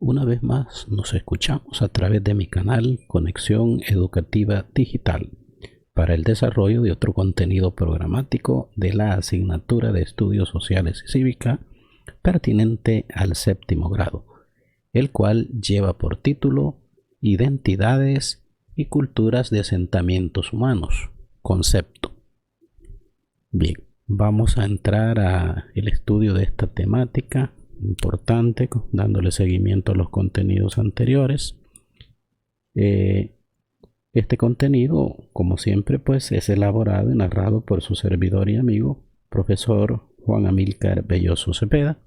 Una vez más nos escuchamos a través de mi canal Conexión Educativa Digital para el desarrollo de otro contenido programático de la asignatura de Estudios Sociales y Cívica pertinente al séptimo grado, el cual lleva por título Identidades y Culturas de Asentamientos Humanos, concepto. Bien, vamos a entrar al estudio de esta temática importante, dándole seguimiento a los contenidos anteriores. Este contenido, como siempre, pues es elaborado y narrado por su servidor y amigo, profesor Juan Amílcar Belloso Cepeda,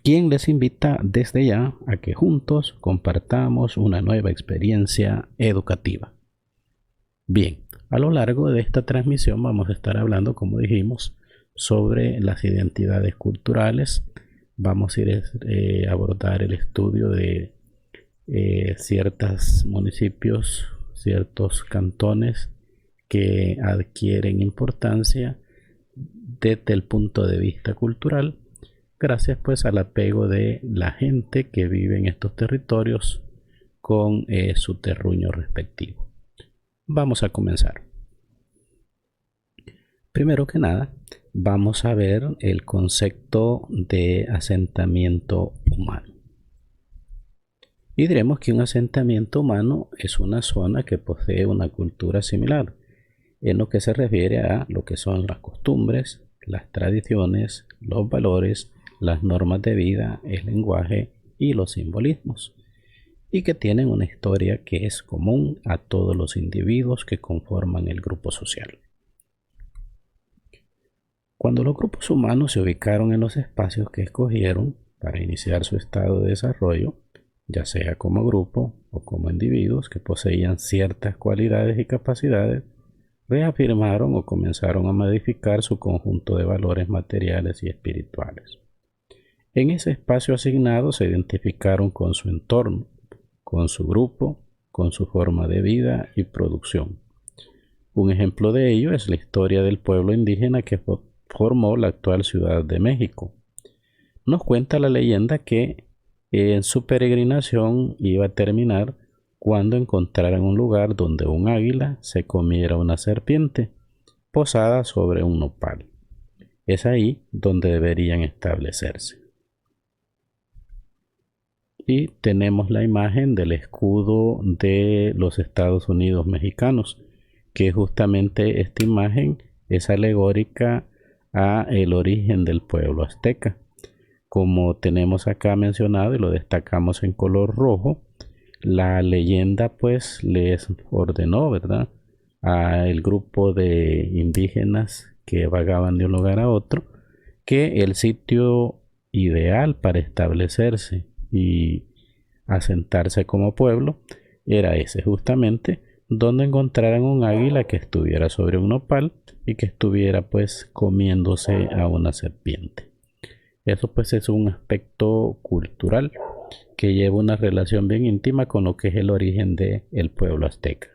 quien les invita desde ya a que juntos compartamos una nueva experiencia educativa. Bien, a lo largo de esta transmisión vamos a estar hablando, como dijimos, sobre las identidades culturales. Vamos a ir a abordar el estudio de ciertos municipios, ciertos cantones que adquieren importancia desde el punto de vista cultural, gracias pues al apego de la gente que vive en estos territorios con su terruño respectivo. Vamos a comenzar. Primero que nada, vamos a ver el concepto de asentamiento humano. Y diremos que un asentamiento humano es una zona que posee una cultura similar, en lo que se refiere a lo que son las costumbres, las tradiciones, los valores, las normas de vida, el lenguaje y los simbolismos, y que tienen una historia que es común a todos los individuos que conforman el grupo social. Cuando los grupos humanos se ubicaron en los espacios que escogieron para iniciar su estado de desarrollo, ya sea como grupo o como individuos que poseían ciertas cualidades y capacidades, reafirmaron o comenzaron a modificar su conjunto de valores materiales y espirituales. En ese espacio asignado se identificaron con su entorno, con su grupo, con su forma de vida y producción. Un ejemplo de ello es la historia del pueblo indígena que formó la actual Ciudad de México. Nos cuenta la leyenda que en su peregrinación iba a terminar cuando encontraran un lugar donde un águila se comiera una serpiente posada sobre un nopal. Es ahí donde deberían establecerse. Y tenemos la imagen del escudo de los Estados Unidos mexicanos, que justamente esta imagen es alegórica a el origen del pueblo azteca. Como tenemos acá mencionado y lo destacamos en color rojo, la leyenda pues les ordenó, ¿verdad?, a el grupo de indígenas que vagaban de un lugar a otro, que el sitio ideal para establecerse y asentarse como pueblo era ese, justamente donde encontraran un águila que estuviera sobre un nopal y que estuviera pues comiéndose a una serpiente. Eso pues es un aspecto cultural que lleva una relación bien íntima con lo que es el origen del pueblo azteca.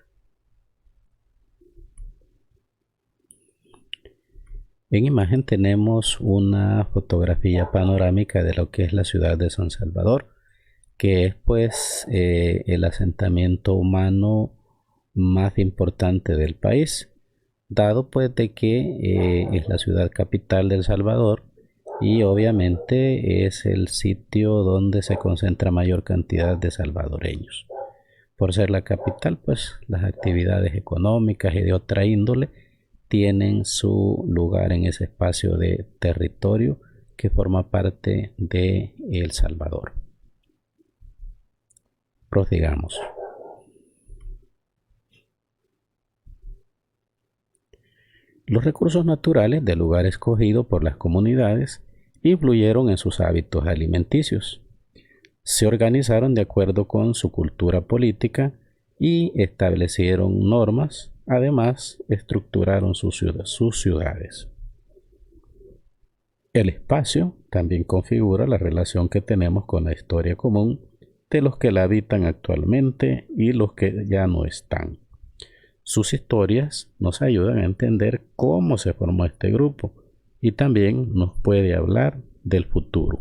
En imagen tenemos una fotografía panorámica de lo que es la ciudad de San Salvador, que es pues el asentamiento humano más importante del país, dado pues de que es la ciudad capital de El Salvador y obviamente es el sitio donde se concentra mayor cantidad de salvadoreños. Por ser la capital, pues las actividades económicas y de otra índole tienen su lugar en ese espacio de territorio que forma parte de El Salvador. Prosigamos. Los recursos naturales del lugar escogido por las comunidades influyeron en sus hábitos alimenticios. Se organizaron de acuerdo con su cultura política y establecieron normas, además estructuraron sus ciudades. El espacio también configura la relación que tenemos con la historia común de los que la habitan actualmente y los que ya no están. Sus historias nos ayudan a entender cómo se formó este grupo y también nos puede hablar del futuro.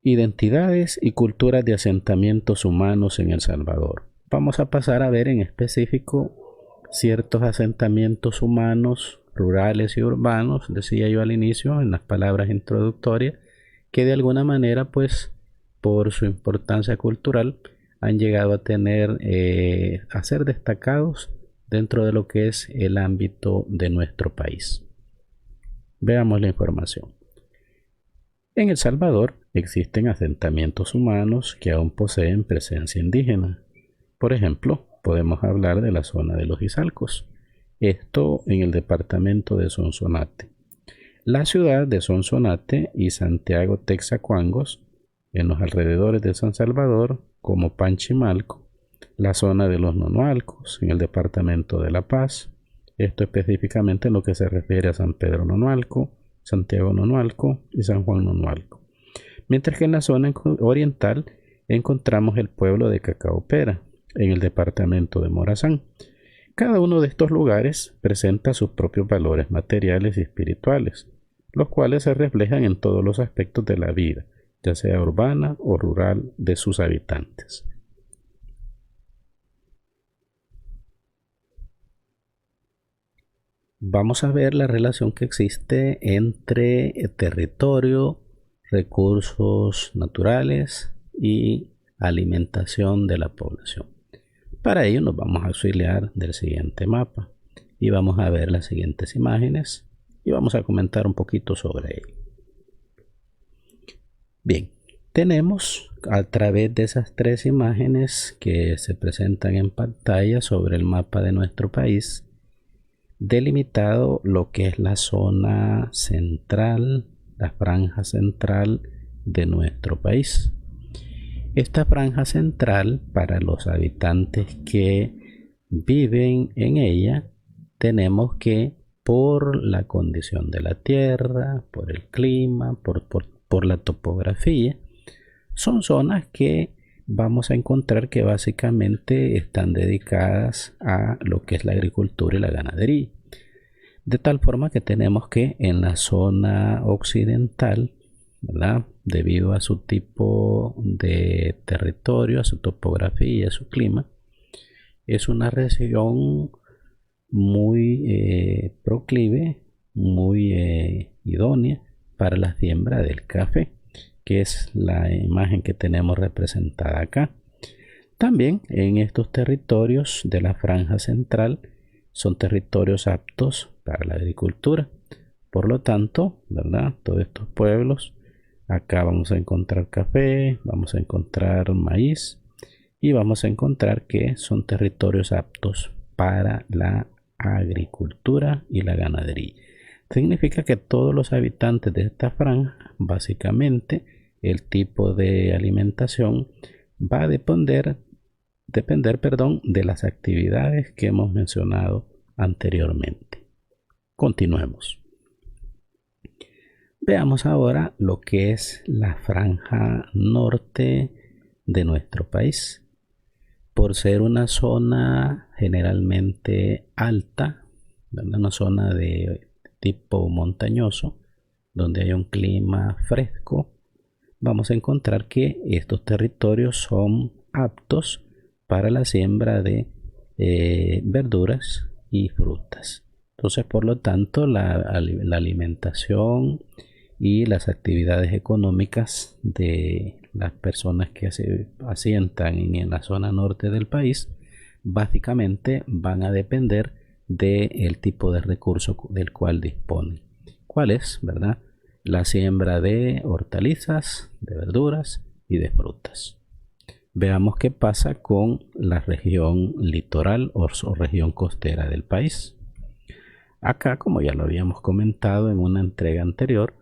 Identidades y culturas de asentamientos humanos en El Salvador. Vamos a pasar a ver en específico ciertos asentamientos humanos rurales y urbanos, decía yo al inicio en las palabras introductorias, que de alguna manera, pues, por su importancia cultural, han llegado a tener, a ser destacados dentro de lo que es el ámbito de nuestro país. Veamos la información. En El Salvador existen asentamientos humanos que aún poseen presencia indígena. Por ejemplo, podemos hablar de la zona de los Izalcos, esto en el departamento de Sonsonate. La ciudad de Sonsonate y Santiago Texacuangos, en los alrededores de San Salvador, como Panchimalco, la zona de los Nonualcos, en el departamento de La Paz, esto específicamente en lo que se refiere a San Pedro Nonualco, Santiago Nonualco y San Juan Nonualco. Mientras que en la zona oriental encontramos el pueblo de Cacaopera, en el departamento de Morazán. Cada uno de estos lugares presenta sus propios valores materiales y espirituales, los cuales se reflejan en todos los aspectos de la vida, ya sea urbana o rural, de sus habitantes. Vamos a ver la relación que existe entre territorio, recursos naturales y alimentación de la población. Para ello nos vamos a auxiliar del siguiente mapa y vamos a ver las siguientes imágenes y vamos a comentar un poquito sobre ello. Bien, tenemos a través de esas tres imágenes que se presentan en pantalla sobre el mapa de nuestro país, delimitado lo que es la zona central, la franja central de nuestro país. Esta franja central, para los habitantes que viven en ella, tenemos que por la condición de la tierra, por el clima, por la topografía, son zonas que vamos a encontrar que básicamente están dedicadas a lo que es la agricultura y la ganadería. De tal forma que tenemos que en la zona occidental, ¿verdad?, debido a su tipo de territorio, a su topografía, a su clima, es una región muy proclive, muy idónea para la siembra del café, que es la imagen que tenemos representada acá. También en estos territorios de la franja central son territorios aptos para la agricultura. Por lo tanto, ¿verdad?, todos estos pueblos, acá vamos a encontrar café, vamos a encontrar maíz y vamos a encontrar que son territorios aptos para la agricultura y la ganadería. Significa que todos los habitantes de esta franja, básicamente, el tipo de alimentación va a depender de las actividades que hemos mencionado anteriormente. Continuemos. Veamos ahora lo que es la franja norte de nuestro país. Por ser una zona generalmente alta, una zona de tipo montañoso, donde hay un clima fresco, vamos a encontrar que estos territorios son aptos para la siembra de verduras y frutas. Entonces, por lo tanto, la alimentación y las actividades económicas de las personas que se asientan en la zona norte del país básicamente van a depender del tipo de recurso del cual disponen. ¿Cuál es, verdad? La siembra de hortalizas, de verduras y de frutas. Veamos qué pasa con la región litoral o región costera del país. Acá, como ya lo habíamos comentado en una entrega anterior,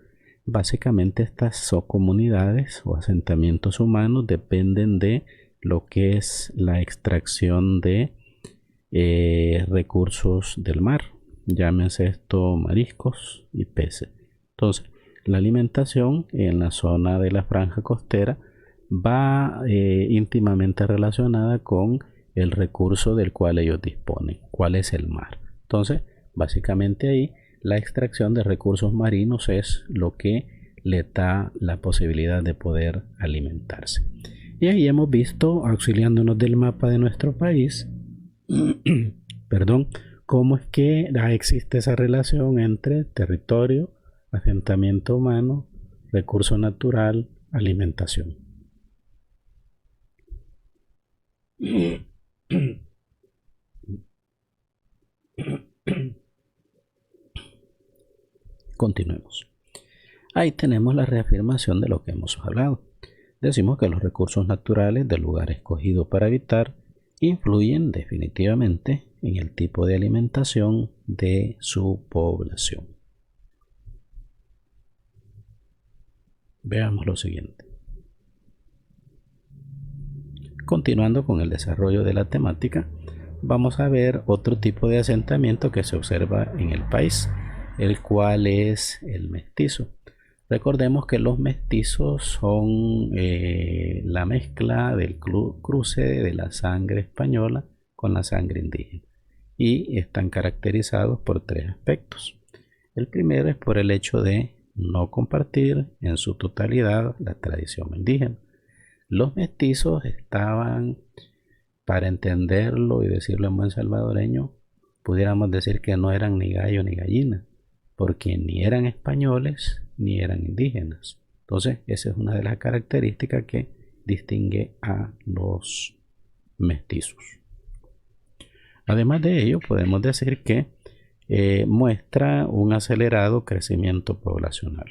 básicamente estas comunidades o asentamientos humanos dependen de lo que es la extracción de recursos del mar, llámense esto mariscos y peces. Entonces, la alimentación en la zona de la franja costera va íntimamente relacionada con el recurso del cual ellos disponen, cuál es el mar. Entonces, básicamente ahí la extracción de recursos marinos es lo que le da la posibilidad de poder alimentarse. Y ahí hemos visto, auxiliándonos del mapa de nuestro país, perdón, cómo es que existe esa relación entre territorio, asentamiento humano, recurso natural, alimentación. Continuemos. Ahí tenemos la reafirmación de lo que hemos hablado. Decimos que los recursos naturales del lugar escogido para habitar influyen definitivamente en el tipo de alimentación de su población. Veamos lo siguiente. Continuando con el desarrollo de la temática, vamos a ver otro tipo de asentamiento que se observa en el país, el cual es el mestizo. Recordemos que los mestizos son la mezcla del cruce de la sangre española con la sangre indígena y están caracterizados por tres aspectos. El primero es por el hecho de no compartir en su totalidad la tradición indígena. Los mestizos estaban, para entenderlo y decirlo en buen salvadoreño, pudiéramos decir que no eran ni gallo ni gallina, porque ni eran españoles ni eran indígenas. Entonces, esa es una de las características que distingue a los mestizos. Además de ello, podemos decir que muestra un acelerado crecimiento poblacional.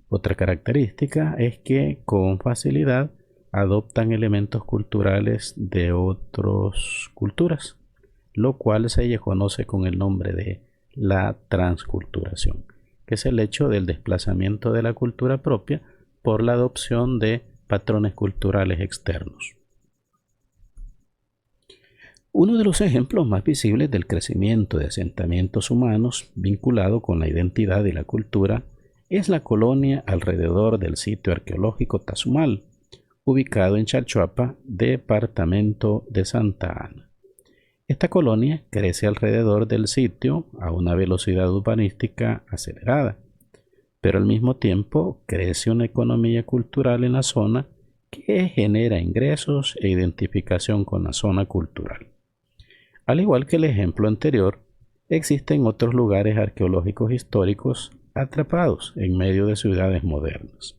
Otra característica es que con facilidad adoptan elementos culturales de otras culturas, lo cual se conoce con el nombre de la transculturación, que es el hecho del desplazamiento de la cultura propia por la adopción de patrones culturales externos. Uno de los ejemplos más visibles del crecimiento de asentamientos humanos vinculado con la identidad y la cultura es la colonia alrededor del sitio arqueológico Tazumal, ubicado en Chalchuapa, departamento de Santa Ana. Esta colonia crece alrededor del sitio a una velocidad urbanística acelerada, pero al mismo tiempo crece una economía cultural en la zona que genera ingresos e identificación con la zona cultural. Al igual que el ejemplo anterior, existen otros lugares arqueológicos históricos atrapados en medio de ciudades modernas,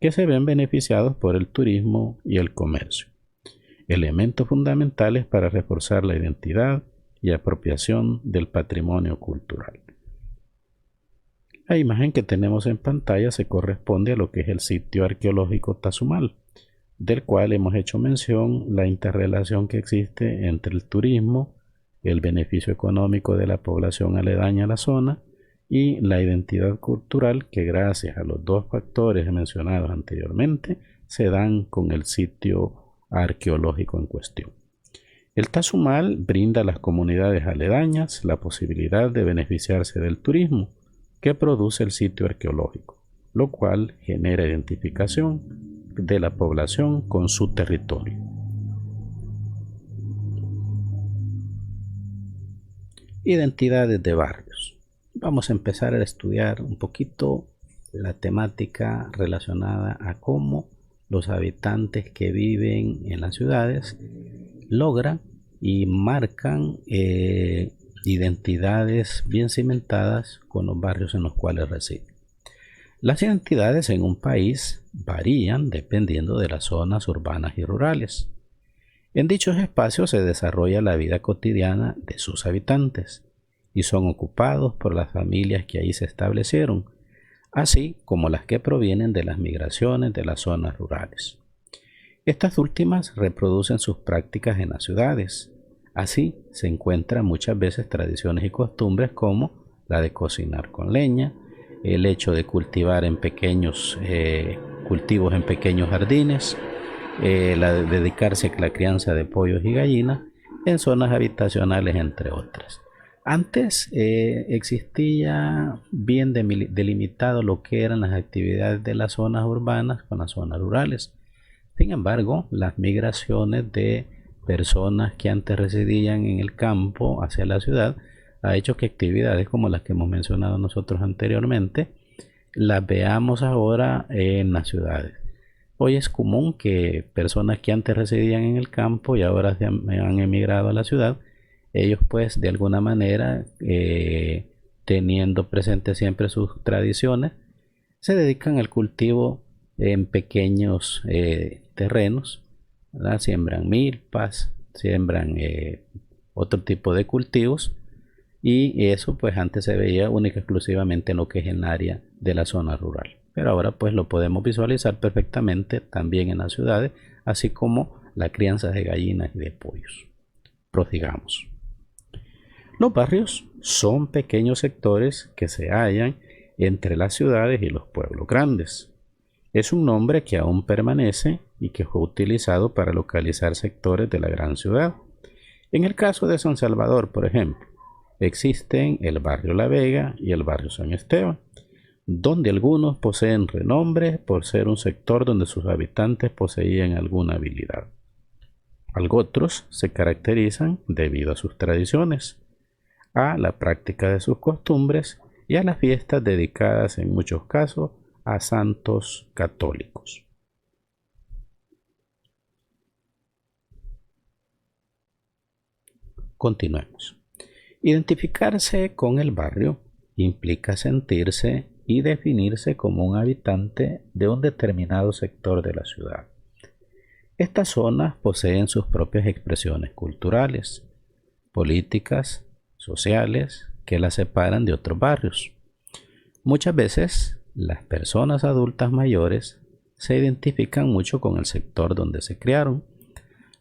que se ven beneficiados por el turismo y el comercio, elementos fundamentales para reforzar la identidad y apropiación del patrimonio cultural. La imagen que tenemos en pantalla se corresponde a lo que es el sitio arqueológico Tazumal, del cual hemos hecho mención la interrelación que existe entre el turismo, el beneficio económico de la población aledaña a la zona y la identidad cultural que gracias a los dos factores mencionados anteriormente se dan con el sitio arqueológico en cuestión. El Tazumal brinda a las comunidades aledañas la posibilidad de beneficiarse del turismo que produce el sitio arqueológico, lo cual genera identificación de la población con su territorio. Identidades de barrios. Vamos a empezar a estudiar un poquito la temática relacionada a cómo los habitantes que viven en las ciudades logran y marcan identidades bien cimentadas con los barrios en los cuales residen. Las identidades en un país varían dependiendo de las zonas urbanas y rurales. En dichos espacios se desarrolla la vida cotidiana de sus habitantes y son ocupados por las familias que ahí se establecieron, así como las que provienen de las migraciones de las zonas rurales. Estas últimas reproducen sus prácticas en las ciudades. Así se encuentran muchas veces tradiciones y costumbres como la de cocinar con leña, el hecho de cultivar en pequeños cultivos en pequeños jardines, la de dedicarse a la crianza de pollos y gallinas en zonas habitacionales, entre otras. Antes existía bien delimitado lo que eran las actividades de las zonas urbanas con las zonas rurales. Sin embargo, las migraciones de personas que antes residían en el campo hacia la ciudad ha hecho que actividades como las que hemos mencionado nosotros anteriormente las veamos ahora en las ciudades. Hoy es común que personas que antes residían en el campo y ahora han emigrado a la ciudad, ellos pues de alguna manera, teniendo presente siempre sus tradiciones, se dedican al cultivo en pequeños terrenos, ¿verdad? Siembran milpas, siembran otro tipo de cultivos, y eso pues antes se veía única y exclusivamente en lo que es en el área de la zona rural, pero ahora pues lo podemos visualizar perfectamente también en las ciudades, así como la crianza de gallinas y de pollos. Prosigamos. Los barrios son pequeños sectores que se hallan entre las ciudades y los pueblos grandes. Es un nombre que aún permanece y que fue utilizado para localizar sectores de la gran ciudad. En el caso de San Salvador, por ejemplo, existen el barrio La Vega y el barrio San Esteban, donde algunos poseen renombre por ser un sector donde sus habitantes poseían alguna habilidad. Otros se caracterizan debido a sus tradiciones, a la práctica de sus costumbres y a las fiestas dedicadas en muchos casos a santos católicos. Continuemos. Identificarse con el barrio implica sentirse y definirse como un habitante de un determinado sector de la ciudad. Estas zonas poseen sus propias expresiones culturales, políticas, sociales, que las separan de otros barrios. Muchas veces, las personas adultas mayores se identifican mucho con el sector donde se criaron.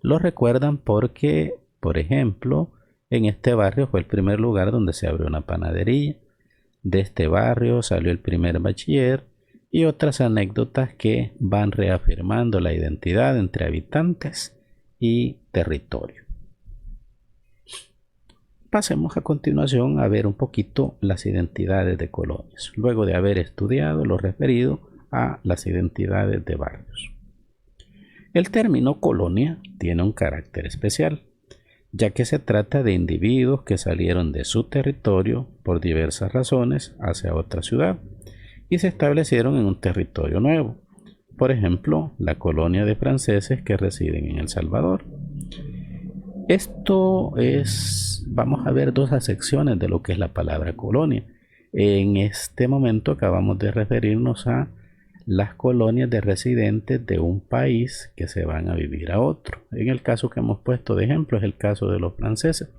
Lo recuerdan porque, por ejemplo, en este barrio fue el primer lugar donde se abrió una panadería. De este barrio salió el primer bachiller, y otras anécdotas que van reafirmando la identidad entre habitantes y territorio. Pasemos a continuación a ver un poquito las identidades de colonias, luego de haber estudiado lo referido a las identidades de barrios. El término colonia tiene un carácter especial, ya que se trata de individuos que salieron de su territorio por diversas razones hacia otra ciudad y se establecieron en un territorio nuevo. Por ejemplo, la colonia de franceses que residen en El Salvador. Vamos a ver dos acepciones de lo que es la palabra colonia. En este momento acabamos de referirnos a las colonias de residentes de un país que se van a vivir a otro. En el caso que hemos puesto de ejemplo es el caso de los franceses,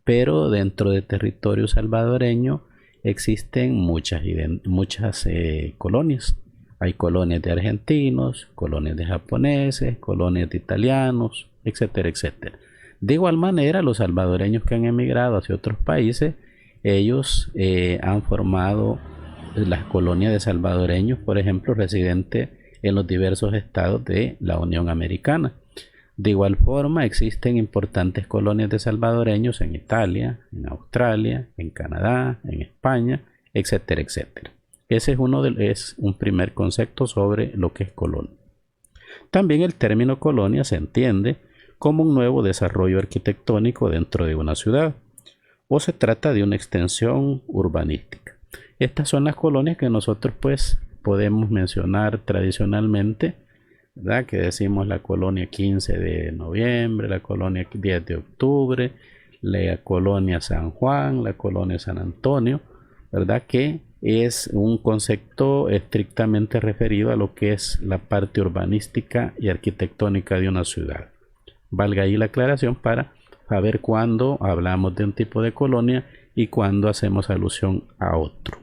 pero dentro de territorio salvadoreño existen muchas colonias. Hay colonias de argentinos, colonias de japoneses, colonias de italianos, etcétera, etcétera. De igual manera, los salvadoreños que han emigrado hacia otros países, ellos han formado las colonias de salvadoreños, por ejemplo, residentes en los diversos estados de la Unión Americana. De igual forma, existen importantes colonias de salvadoreños en Italia, en Australia, en Canadá, en España, etcétera, etcétera. Ese es un primer concepto sobre lo que es colonia. También el término colonia se entiende como un nuevo desarrollo arquitectónico dentro de una ciudad, o se trata de una extensión urbanística. Estas son las colonias que nosotros pues podemos mencionar tradicionalmente, ¿verdad? Que decimos la colonia 15 de noviembre, la colonia 10 de octubre, la colonia San Juan, la colonia San Antonio, ¿verdad? Que es un concepto estrictamente referido a lo que es la parte urbanística y arquitectónica de una ciudad. Valga ahí la aclaración para saber cuándo hablamos de un tipo de colonia y cuándo hacemos alusión a otro.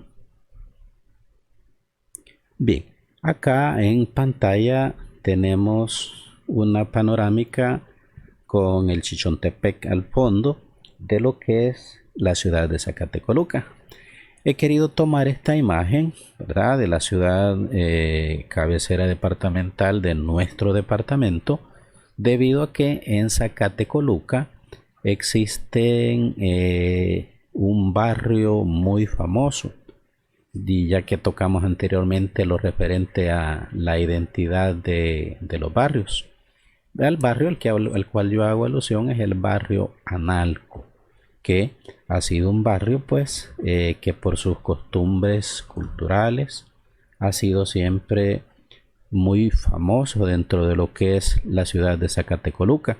Bien, acá en pantalla tenemos una panorámica con el Chichontepec al fondo de lo que es la ciudad de Zacatecoluca. He querido tomar esta imagen, ¿verdad?, de la ciudad cabecera departamental de nuestro departamento, debido a que en Zacatecoluca existe un barrio muy famoso, y ya que tocamos anteriormente lo referente a la identidad de los barrios. El barrio al cual yo hago alusión es el barrio Analco, que ha sido un barrio pues que por sus costumbres culturales, ha sido siempre muy famoso dentro de lo que es la ciudad de Zacatecoluca.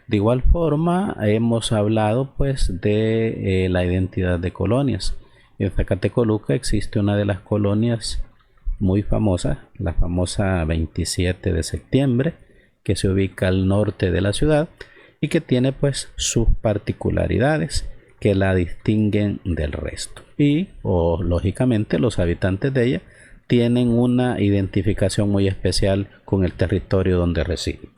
De igual forma, hemos hablado pues de la identidad de colonias. En Zacatecoluca existe una de las colonias muy famosas, la famosa 27 de septiembre, que se ubica al norte de la ciudad y que tiene pues sus particularidades que la distinguen del resto. Y lógicamente los habitantes de ella tienen una identificación muy especial con el territorio donde residen.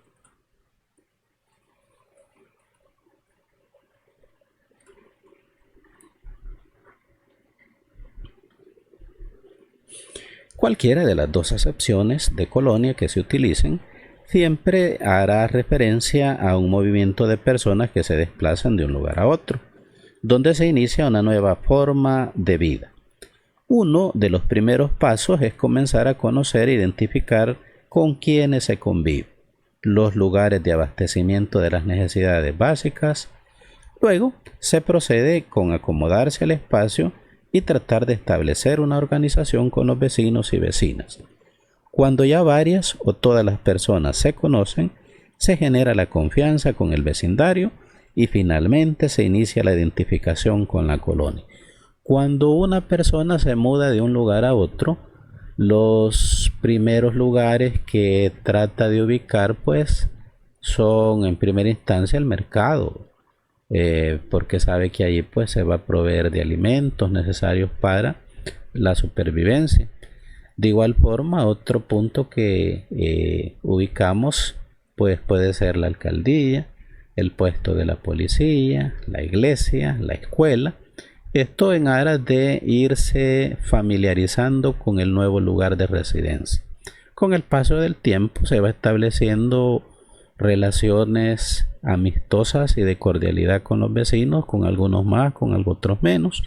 Cualquiera de las dos acepciones de colonia que se utilicen siempre hará referencia a un movimiento de personas que se desplazan de un lugar a otro, donde se inicia una nueva forma de vida. Uno de los primeros pasos es comenzar a conocer e identificar con quiénes se convive, los lugares de abastecimiento de las necesidades básicas. Luego se procede con acomodarse al espacio y tratar de establecer una organización con los vecinos y vecinas. Cuando ya varias o todas las personas se conocen, se genera la confianza con el vecindario y finalmente se inicia la identificación con la colonia. Cuando una persona se muda de un lugar a otro, los primeros lugares que trata de ubicar pues son en primera instancia el mercado, porque sabe que allí pues se va a proveer de alimentos necesarios para la supervivencia. De igual forma, otro punto que ubicamos pues puede ser la alcaldía, el puesto de la policía, la iglesia, la escuela. Esto en aras de irse familiarizando con el nuevo lugar de residencia. Con el paso del tiempo se va estableciendo relaciones amistosas y de cordialidad con los vecinos, con algunos más, con otros menos,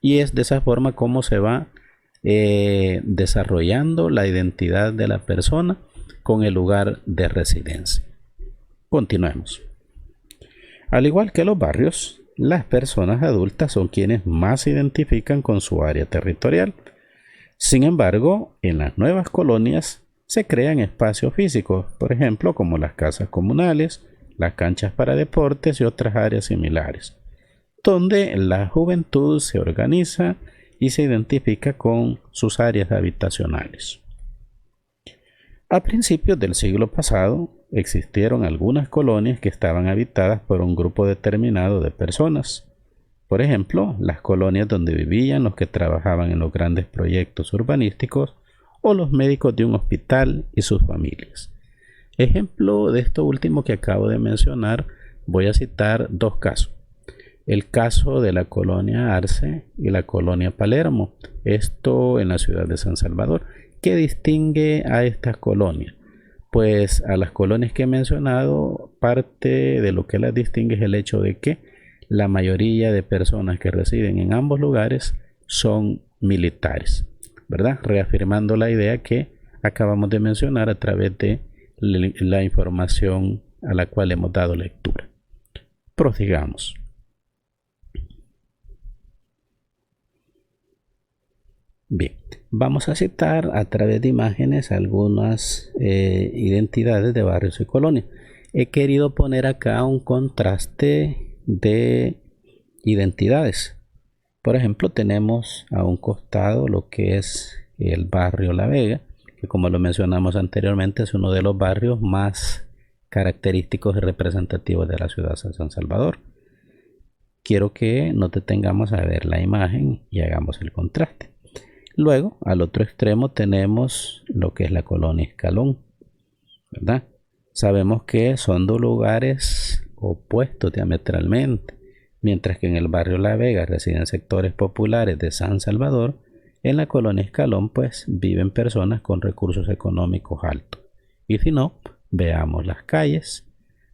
y es de esa forma como se va desarrollando la identidad de la persona con el lugar de residencia. Continuemos. Al igual que los barrios, las personas adultas son quienes más se identifican con su área territorial. Sin embargo, en las nuevas colonias se crean espacios físicos, por ejemplo, como las casas comunales, las canchas para deportes y otras áreas similares, donde la juventud se organiza y se identifica con sus áreas habitacionales. A principios del siglo pasado, existieron algunas colonias que estaban habitadas por un grupo determinado de personas. Por ejemplo, las colonias donde vivían los que trabajaban en los grandes proyectos urbanísticos o los médicos de un hospital y sus familias. Ejemplo de esto último que acabo de mencionar, voy a citar dos casos. El caso de la colonia Arce y la colonia Palermo, esto en la ciudad de San Salvador. ¿Qué distingue a estas colonias? Pues a las colonias que he mencionado, parte de lo que las distingue es el hecho de que la mayoría de personas que residen en ambos lugares son militares, ¿verdad? Reafirmando la idea que acabamos de mencionar a través de la información a la cual hemos dado lectura. Prosigamos. Bien, vamos a citar a través de imágenes algunas identidades de barrios y colonias. He querido poner acá un contraste de identidades. Por ejemplo, tenemos a un costado lo que es el barrio La Vega, que como lo mencionamos anteriormente es uno de los barrios más característicos y representativos de la ciudad de San Salvador. Quiero que nos detengamos a ver la imagen y hagamos el contraste. Luego, al otro extremo tenemos lo que es la colonia Escalón, ¿verdad? Sabemos que son dos lugares opuestos diametralmente. Mientras que en el barrio La Vega residen sectores populares de San Salvador, en la colonia Escalón pues viven personas con recursos económicos altos. Y si no, veamos las calles,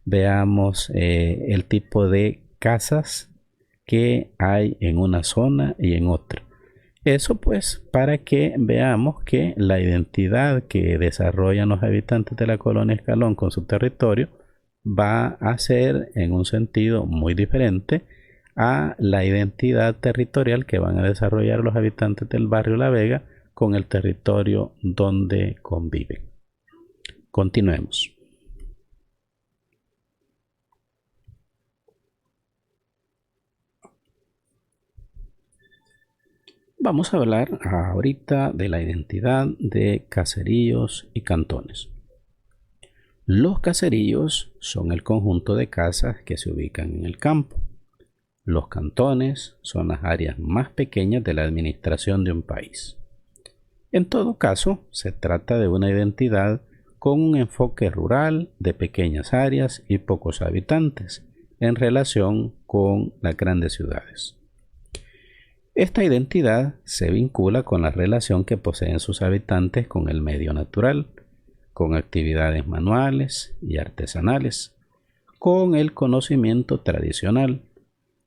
veamos el tipo de casas que hay en una zona y en otra. Eso pues para que veamos que la identidad que desarrollan los habitantes de la colonia Escalón con su territorio va a ser en un sentido muy diferente a la identidad territorial que van a desarrollar los habitantes del barrio La Vega con el territorio donde conviven. Continuemos. Vamos a hablar ahorita de la identidad de caseríos y cantones. Los caseríos son el conjunto de casas que se ubican en el campo. Los cantones son las áreas más pequeñas de la administración de un país. En todo caso, se trata de una identidad con un enfoque rural de pequeñas áreas y pocos habitantes en relación con las grandes ciudades. Esta identidad se vincula con la relación que poseen sus habitantes con el medio natural, con actividades manuales y artesanales, con el conocimiento tradicional,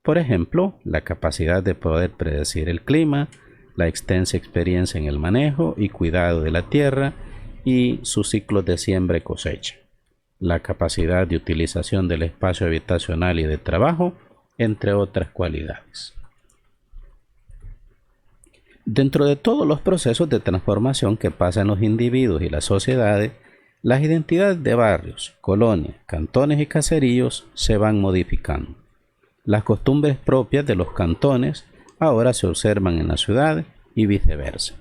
por ejemplo, la capacidad de poder predecir el clima, la extensa experiencia en el manejo y cuidado de la tierra y sus ciclos de siembra y cosecha, la capacidad de utilización del espacio habitacional y de trabajo, entre otras cualidades. Dentro de todos los procesos de transformación que pasan los individuos y las sociedades, las identidades de barrios, colonias, cantones y caseríos se van modificando. Las costumbres propias de los cantones ahora se observan en las ciudades y viceversa.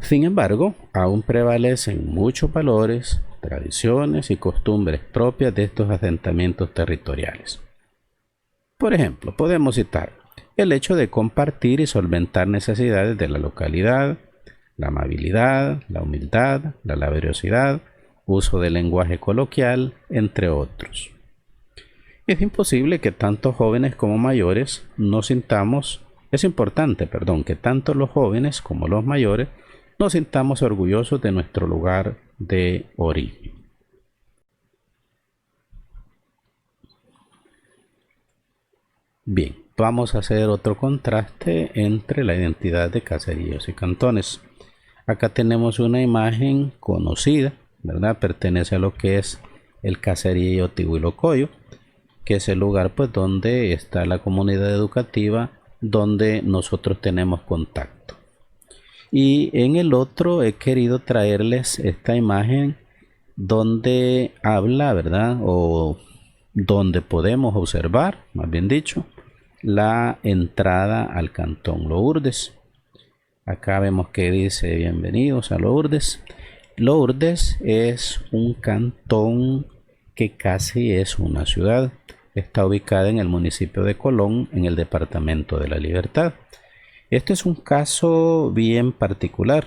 Sin embargo, aún prevalecen muchos valores, tradiciones y costumbres propias de estos asentamientos territoriales. Por ejemplo, podemos citar el hecho de compartir y solventar necesidades de la localidad, la amabilidad, la humildad, la laboriosidad, uso del lenguaje coloquial, entre otros. Es imposible que tanto jóvenes como mayores es importante, que tanto los jóvenes como los mayores nos sintamos orgullosos de nuestro lugar de origen. Bien, vamos a hacer otro contraste entre la identidad de caseríos y cantones. Acá tenemos una imagen conocida, ¿verdad? Pertenece a lo que es el caserío Tihuilocoyo, que es el lugar pues donde está la comunidad educativa donde nosotros tenemos contacto. Y en el otro he querido traerles esta imagen donde habla, ¿verdad? O donde podemos observar, más bien dicho, la entrada al cantón Lourdes. Acá vemos que dice bienvenidos a Lourdes. Lourdes es un cantón que casi es una ciudad. Está ubicada en el municipio de Colón, en el departamento de La Libertad. Este es un caso bien particular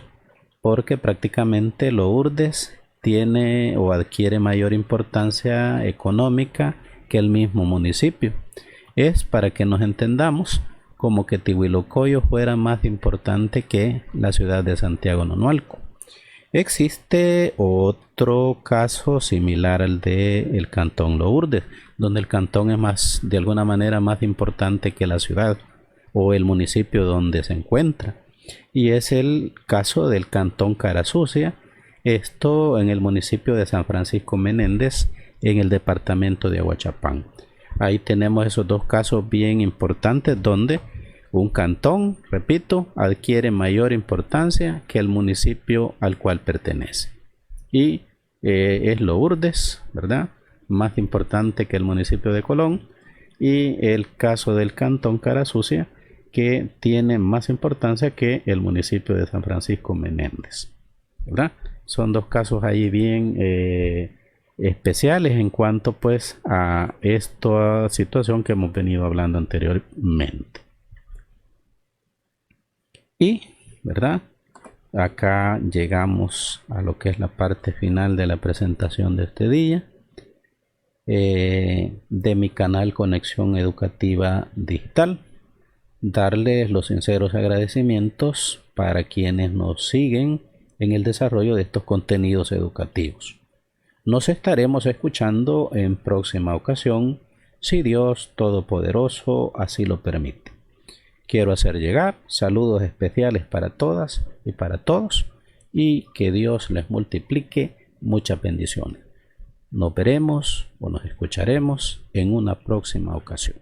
porque prácticamente Lourdes tiene o adquiere mayor importancia económica que el mismo municipio. Es, para que nos entendamos, como que Tihuilocoyo fuera más importante que la ciudad de Santiago Nonualco. Existe otro caso similar al del cantón Lourdes, donde el cantón es de alguna manera más importante que la ciudad o el municipio donde se encuentra. Y es el caso del cantón Carasucia, esto en el municipio de San Francisco Menéndez, en el departamento de Aguachapán. Ahí tenemos esos dos casos bien importantes donde un cantón, repito, adquiere mayor importancia que el municipio al cual pertenece. Y es Lourdes, ¿verdad? Más importante que el municipio de Colón. Y el caso del cantón Carasucia, que tiene más importancia que el municipio de San Francisco Menéndez, ¿verdad? Son dos casos ahí bien especiales en cuanto pues a esta situación que hemos venido hablando anteriormente. Y, ¿verdad? Acá llegamos a lo que es la parte final de la presentación de este día de mi canal Conexión Educativa Digital. Darles los sinceros agradecimientos para quienes nos siguen en el desarrollo de estos contenidos educativos. Nos estaremos escuchando en próxima ocasión, si Dios Todopoderoso así lo permite. Quiero hacer llegar saludos especiales para todas y para todos, y que Dios les multiplique muchas bendiciones. Nos veremos o nos escucharemos en una próxima ocasión.